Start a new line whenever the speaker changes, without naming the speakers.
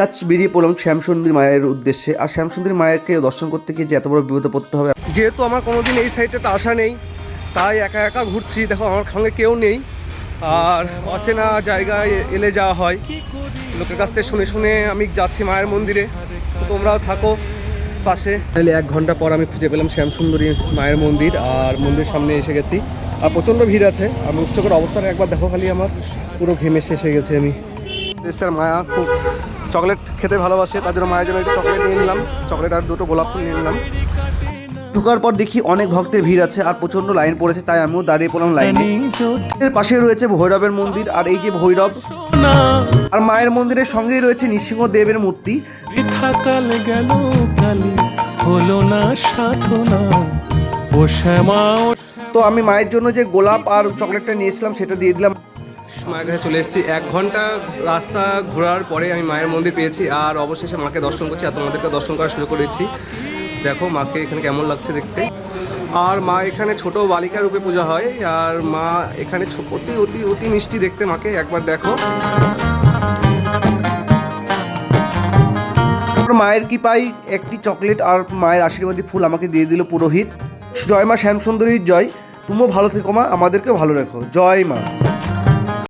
আজ বেরিয়ে পড়লাম শ্যামসুন্দরী মায়ের উদ্দেশ্যে। আর শ্যামসুন্দরী মায়েরকে দর্শন করতে গিয়ে যে এত বড় বিপদে পড়তে হবে, যেহেতু আমার কোনোদিন এই সাইডটাতে আসা নেই, তাই একা একা ঘুরছি। দেখো আমার সঙ্গে কেউ নেই, আর অচেনা জায়গায় এলে যাওয়া হয়, লোকের কাছ থেকে শুনে শুনে আমি যাচ্ছি মায়ের মন্দিরে। তো তোমরাও থাকো পাশে। তাহলে 1 ঘন্টা পর আমি খুঁজে পেলাম শ্যামসুন্দরী মায়ের মন্দির, আর মন্দির সামনে এসে গেছি। আর প্রচণ্ড ভিড় আছে। আমি উচ্চকর অবস্থাটা একবার দেখো খালি, আমার পুরো ঘেমে শেষ হয়ে গেছে। আমি স্যার মায়া খুব চকলেট খেতে ভালোবাসে, তার জন্য মায়ের জন্য একটু চকলেট নিয়ে নিলাম, চকলেট আর 2টো গোলাপ ফুল নিয়ে নিলাম। ঢোকার পর দেখি অনেক ভক্তের ভিড় আছে আর প্রচণ্ড লাইন পড়েছে, তাই আমিও দাঁড়িয়ে পড়লাম লাইনে। এর পাশে রয়েছে ভৈরবের মন্দির, আর এই যে ভৈরব, আর মায়ের মন্দিরের সঙ্গেই রয়েছে নৃসিংহদেবের মূর্তি। তো আমি মায়ের জন্য যে গোলাপ আর চকলেটটা নিয়েছিলাম সেটা দিয়ে দিলাম। মায়ের কাছে চলে এসেছি। 1 ঘন্টা রাস্তা ঘোরার পরে আমি মায়ের মন্দির পেয়েছি, আর অবশেষে মাকে দর্শন করছি, আর তোমাদেরকে দর্শন করার সুযোগ করে দিচ্ছি। দেখো মাকে এখানে কেমন লাগছে দেখতে। আর মা এখানে ছোট বালিকা রূপে পূজা হয়, আর মা এখানে অতি অতি অতি মিষ্টি দেখতে মাকে, একবার দেখো। মায়ের কৃপায় একটি চকলেট আর মায়ের আশীর্বাদী ফুল আমাকে দিয়ে দিল পুরোহিত। জয় মা শ্যামসুন্দরীর জয়। তুমিও ভালো থেকো মা, আমাদেরকেও ভালো রেখো। জয় মা।